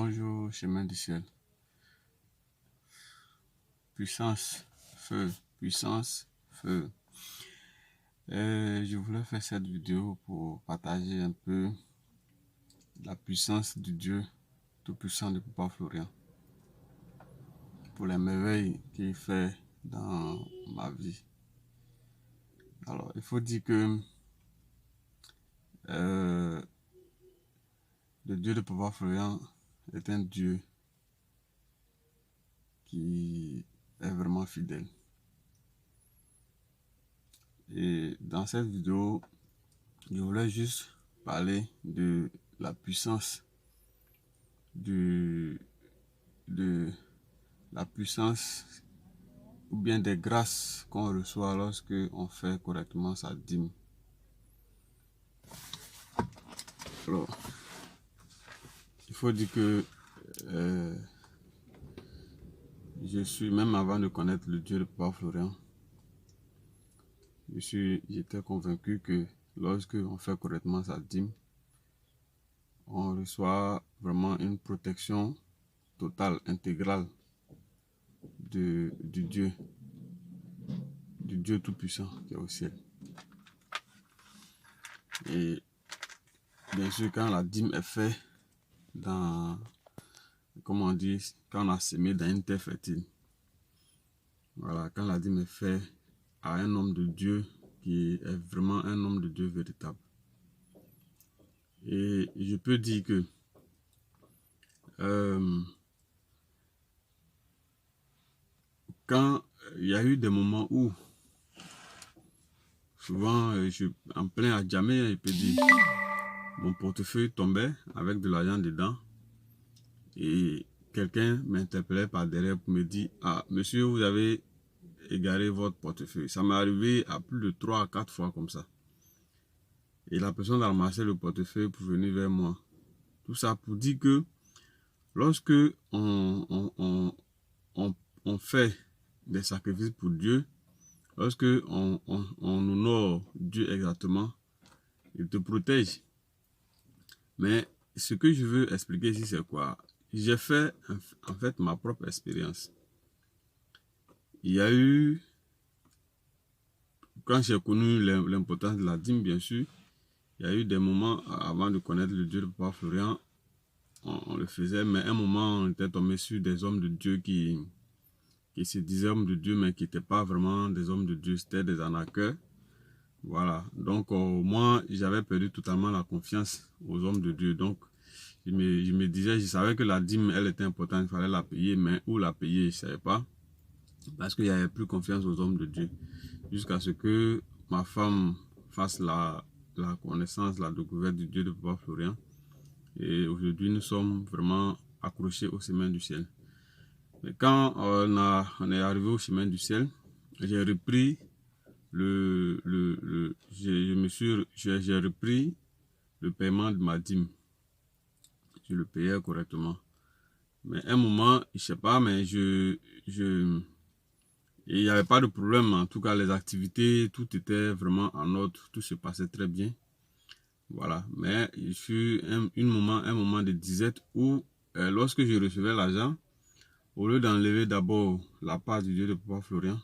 Bonjour, chemin du ciel. Puissance, feu, puissance, feu. Je voulais faire cette vidéo pour partager un peu la puissance du Dieu tout-puissant de Papa Florian. Pour les merveilles qu'il fait dans ma vie. Alors, il faut dire que le Dieu de Papa Florian est un Dieu qui est vraiment fidèle. Et dans cette vidéo, je voulais juste parler de la puissance de la puissance ou bien des grâces qu'on reçoit lorsque on fait correctement sa dîme. Alors, il faut dire que je suis, même avant de connaître le Dieu de Papa Florian, j'étais convaincu que lorsque on fait correctement sa dîme, on reçoit vraiment une protection totale, intégrale du Dieu tout-puissant qui est au ciel. Et bien sûr, quand la dîme est faite dans, comment on dit, quand on a semé dans une terre fertile, voilà, quand la dîme est faite à un homme de Dieu qui est vraiment un homme de Dieu véritable. Et je peux dire que quand il y a eu des moments où souvent en plein à jamais, il peut dire, mon portefeuille tombait avec de l'argent dedans et quelqu'un m'interpellait par derrière pour me dire, ah monsieur, vous avez égaré votre portefeuille. Ça m'est arrivé à plus de 3 à 4 fois comme ça. Et la personne a ramassé le portefeuille pour venir vers moi. Tout ça pour dire que lorsque on fait des sacrifices pour Dieu, lorsque on honore Dieu exactement, il te protège. Mais ce que je veux expliquer ici, c'est quoi? J'ai fait en fait ma propre expérience. Il y a eu, quand j'ai connu l'importance de la dîme, bien sûr, il y a eu des moments avant de connaître le Dieu de Papa Florian, on le faisait, mais un moment on était tombé sur des hommes de Dieu qui se disaient hommes de Dieu, mais qui n'étaient pas vraiment des hommes de Dieu, c'était des arnaqueurs. Voilà, donc moi j'avais perdu totalement la confiance aux hommes de Dieu. Donc je me disais, je savais que la dîme elle était importante, il fallait la payer, mais où la payer, je ne savais pas, parce qu'il n'y avait plus confiance aux hommes de Dieu. Jusqu'à ce que ma femme fasse la connaissance, la découverte du Dieu de Papa Florian. Et aujourd'hui nous sommes vraiment accrochés au chemin du ciel. Mais quand on est arrivé au chemin du ciel, j'ai repris j'ai repris le paiement de ma dîme. Je le payais correctement. Mais un moment, je sais pas, mais il n'y avait pas de problème. En tout cas, les activités, tout était vraiment en ordre. Tout se passait très bien. Voilà. Mais il fut un moment de disette où, lorsque je recevais l'argent, au lieu d'enlever d'abord la part du Dieu de Papa Florian,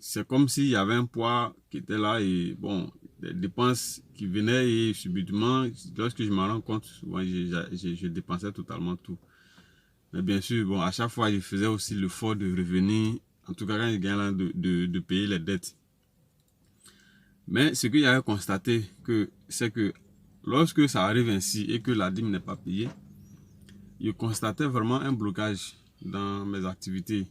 c'est comme s'il y avait un poids qui était là et bon, des dépenses qui venaient et subitement, lorsque je me rends compte, souvent je dépensais totalement tout. Mais bien sûr, bon, à chaque fois, je faisais aussi l'effort de revenir, en tout cas quand je gagnais de payer les dettes. Mais ce que j'avais constaté, c'est que lorsque ça arrive ainsi et que la dîme n'est pas payée, je constatais vraiment un blocage dans mes activités.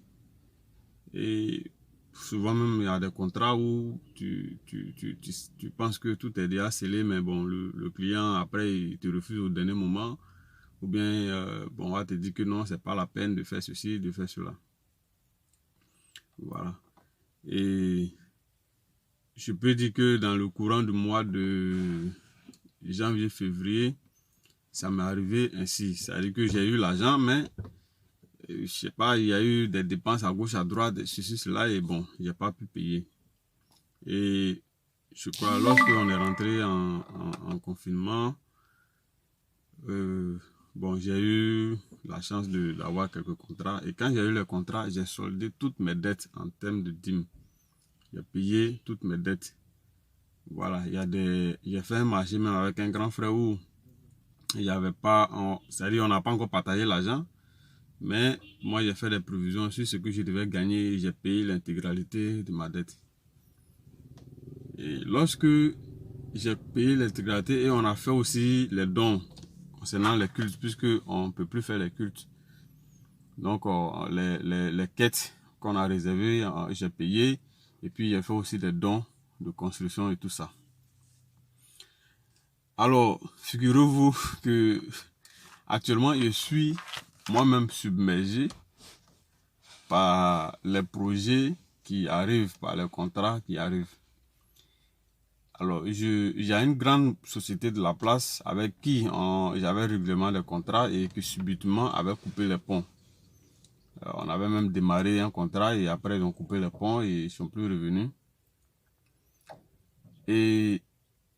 Et souvent même, il y a des contrats où tu penses que tout est déjà scellé, mais bon, le client, après, il te refuse au dernier moment. Ou bien, bon, on va te dire que non, c'est pas la peine de faire ceci, de faire cela. Voilà. Et je peux dire que dans le courant du mois de janvier-février, ça m'est arrivé ainsi. C'est-à-dire que j'ai eu l'argent, mais je sais pas, il y a eu des dépenses à gauche, à droite, ceci, cela, et bon, j'ai pas pu payer. Et je crois, lorsqu'on est rentré en confinement, Bon, j'ai eu la chance d'avoir quelques contrats. Et quand j'ai eu les contrats, j'ai soldé toutes mes dettes en termes de dîmes. J'ai payé toutes mes dettes. Voilà, j'ai fait un marché même avec un grand frère où il n'y avait pas, c'est-à-dire on n'a pas encore partagé l'argent. Mais moi, j'ai fait des provisions sur ce que je devais gagner et j'ai payé l'intégralité de ma dette. Et lorsque j'ai payé l'intégralité et on a fait aussi les dons concernant les cultes, puisqu'on ne peut plus faire les cultes. Donc, les quêtes qu'on a réservées, j'ai payé. Et puis, j'ai fait aussi des dons de construction et tout ça. Alors, figurez-vous que actuellement, je suis moi-même submergé par les projets qui arrivent, par les contrats qui arrivent. Alors, il y a une grande société de la place avec qui j'avais régulièrement des contrats et qui subitement avait coupé les ponts. On avait même démarré un contrat et après ils ont coupé les ponts et ils ne sont plus revenus. Et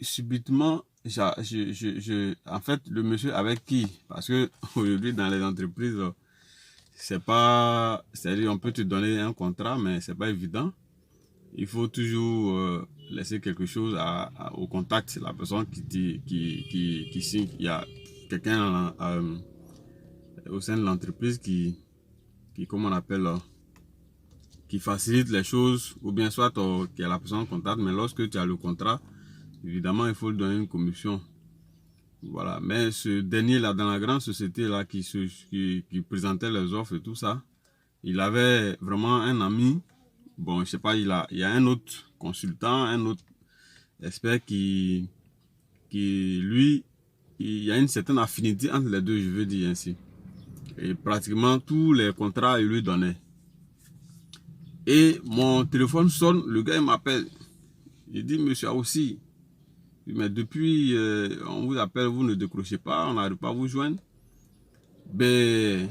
subitement, en fait, le monsieur avec qui, parce que aujourd'hui dans les entreprises, c'est pas, c'est-à-dire on peut te donner un contrat, mais c'est pas évident. Il faut toujours laisser quelque chose au contact, la personne qui signe. Il y a quelqu'un au sein de l'entreprise comment on appelle, qui facilite les choses, ou bien soit qui est la personne en contact, mais lorsque tu as le contrat, évidemment, il faut lui donner une commission. Voilà, mais ce dernier-là, dans la grande société-là, qui présentait les offres et tout ça, il avait vraiment un ami. Bon, je sais pas, il y a un autre consultant, un autre expert lui, il y a une certaine affinité entre les deux, je veux dire ainsi. Et pratiquement tous les contrats, il lui donnait. Et mon téléphone sonne, le gars il m'appelle. Il dit, monsieur aussi, mais depuis, on vous appelle, vous ne décrochez pas, on n'arrive pas à vous joindre. Ben,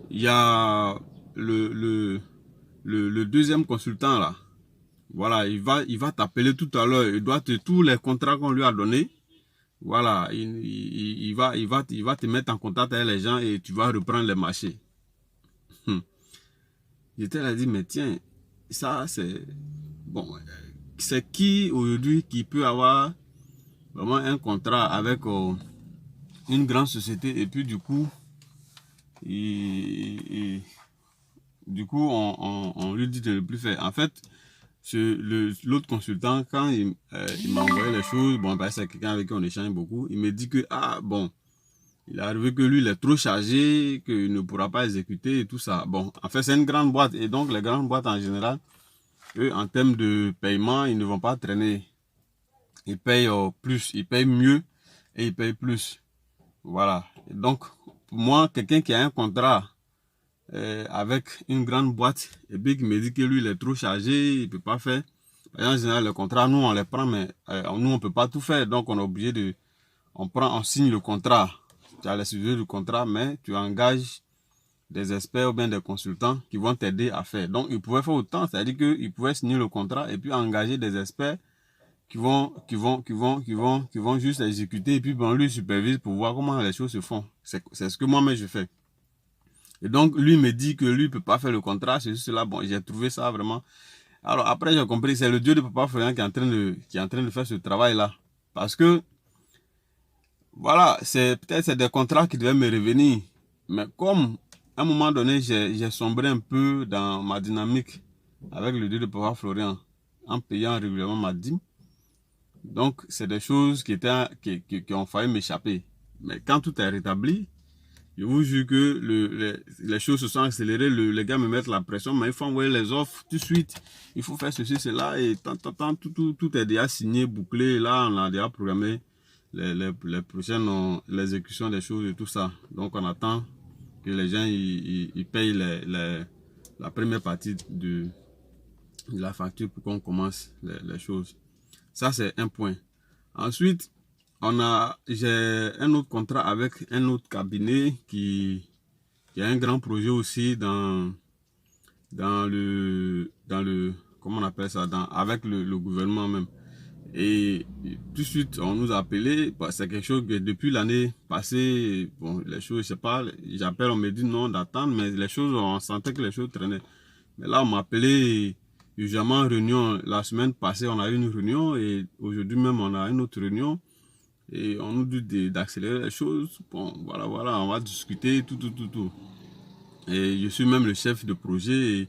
il y a le deuxième consultant là. Voilà, il va t'appeler tout à l'heure. Il doit tous les contrats qu'on lui a donnés. Voilà, il va te mettre en contact avec les gens et tu vas reprendre les marchés. J'étais là, dit, mais tiens, ça c'est bon. C'est qui aujourd'hui qui peut avoir vraiment un contrat avec une grande société et puis du coup, on lui dit de ne plus faire. En fait, l'autre consultant, quand il m'a envoyé les choses, bon, ben, c'est quelqu'un avec qui on échange beaucoup, il me dit que, ah, bon, il est arrivé que lui, il est trop chargé, qu'il ne pourra pas exécuter et tout ça. Bon, en fait, c'est une grande boîte et donc les grandes boîtes en général, eux, en termes de paiement, ils ne vont pas traîner. Ils payent plus, ils payent mieux et ils payent plus. Voilà. Et donc, pour moi, quelqu'un qui a un contrat avec une grande boîte et puis qui me dit que lui, il est trop chargé, il ne peut pas faire. En général, le contrat, nous, on les prend, mais nous, on ne peut pas tout faire. Donc, on est obligé de... On signe le contrat. Tu as les sujets du contrat, mais tu engages des experts ou bien des consultants qui vont t'aider à faire. Donc, ils pouvaient faire autant, c'est-à-dire qu'ils pouvaient signer le contrat et puis engager des experts qui vont juste exécuter et puis bon, lui supervise pour voir comment les choses se font. C'est ce que moi-même je fais. Et donc, lui me dit que lui ne peut pas faire le contrat, c'est juste cela. Bon, j'ai trouvé ça vraiment. Alors après, j'ai compris, c'est le Dieu de Papa Florian qui est en train de faire ce travail-là. Parce que, voilà, peut-être c'est des contrats qui devaient me revenir. Mais comme, à un moment donné, j'ai sombré un peu dans ma dynamique avec le Dieu de Papa Florian, en payant régulièrement ma dîme. Donc, c'est des choses qui ont failli m'échapper. Mais quand tout est rétabli, je vous jure que les choses se sont accélérées. Les gars me mettent la pression, mais il faut envoyer les offres tout de suite. Il faut faire ceci, cela, et tout est déjà signé, bouclé. Et là, on a déjà programmé les prochaines l'exécution des choses et tout ça. Donc, on attend que les gens ils payent la première partie de la facture pour qu'on commence les choses. Ça, c'est un point. Ensuite, j'ai un autre contrat avec un autre cabinet qui a un grand projet aussi dans le comment on appelle ça, avec le gouvernement même. Et tout de suite, on nous a appelé. C'est quelque chose que depuis l'année passée, bon, les choses, je sais pas, j'appelle, on me dit non, d'attendre, mais les choses, on sentait que les choses traînaient. Mais là, on m'a appelé urgemment en réunion. La semaine passée, on a eu une réunion et aujourd'hui même, on a une autre réunion. Et on nous dit d'accélérer les choses. Bon, voilà, on va discuter, tout. Et je suis même le chef de projet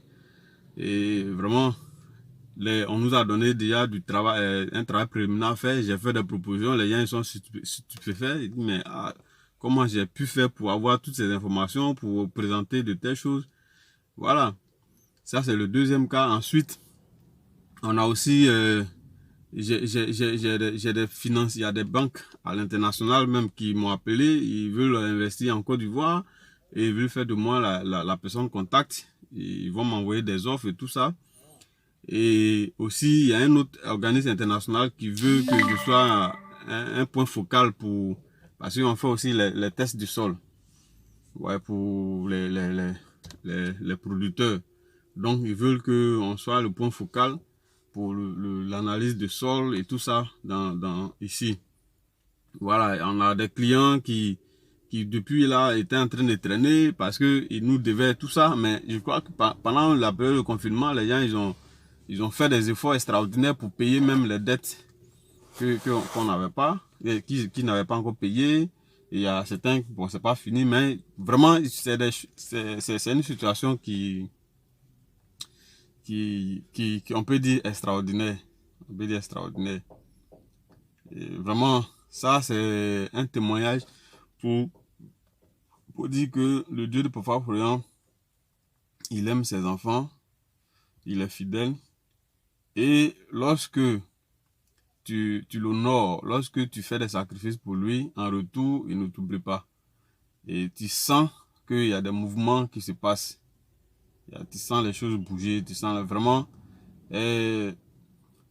et vraiment, on nous a donné déjà du travail, un travail préliminaire à faire. J'ai fait des propositions, les gens ils sont stupéfaits. Ils disent, mais comment j'ai pu faire pour avoir toutes ces informations, pour présenter de telles choses. Voilà, ça c'est le deuxième cas. Ensuite, on a aussi, j'ai des finances, il y a des banques à l'international même qui m'ont appelé, ils veulent investir en Côte d'Ivoire et ils veulent faire de moi la personne contact. Ils vont m'envoyer des offres et tout ça. Et aussi, il y a un autre organisme international qui veut que je sois un point focal pour... Parce qu'on fait aussi les tests du sol. Ouais, pour les producteurs. Donc, ils veulent qu'on soit le point focal pour l'analyse du sol et tout ça ici. Voilà, on a des clients qui depuis là étaient en train de traîner parce qu'ils nous devaient tout ça. Mais je crois que pendant la période de confinement, les gens, ils ont fait des efforts extraordinaires pour payer même les dettes qu'on n'avait pas, qui n'avaient pas encore payé. Et il y a certains, bon, c'est pas fini, mais vraiment, c'est une situation on peut dire extraordinaire. On peut dire extraordinaire. Et vraiment, ça, c'est un témoignage pour dire que le Dieu de Papa Florian, il aime ses enfants, il est fidèle. Et lorsque tu l'honores, lorsque tu fais des sacrifices pour lui, en retour, il ne t'oublie pas. Et tu sens qu'il y a des mouvements qui se passent. Tu sens les choses bouger, tu sens vraiment. Et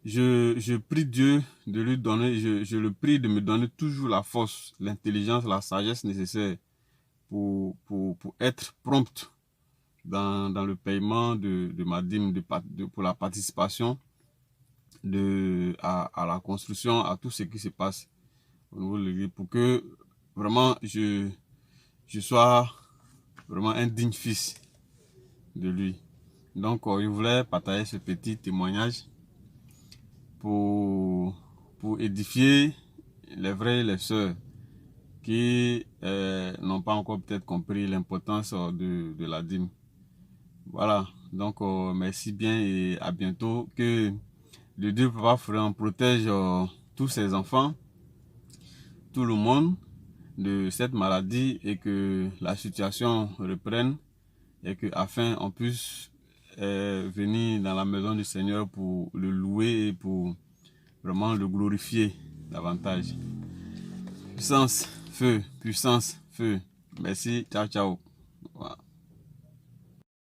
je prie Dieu de lui donner, je le prie de me donner toujours la force, l'intelligence, la sagesse nécessaire pour être prompt dans le paiement de ma dîme, pour la participation à la construction, à tout ce qui se passe au niveau de l'église, pour que vraiment je sois vraiment un digne fils de lui. Donc, je voulais partager ce petit témoignage pour édifier les frères et les sœurs qui n'ont pas encore peut-être compris l'importance de la dîme. Voilà, donc merci bien et à bientôt. Que le Dieu Papa Florian protège tous ses enfants, tout le monde de cette maladie et que la situation reprenne et que afin on puisse venir dans la maison du Seigneur pour le louer et pour vraiment le glorifier davantage. Puissance, feu, puissance, feu. Merci, ciao, ciao.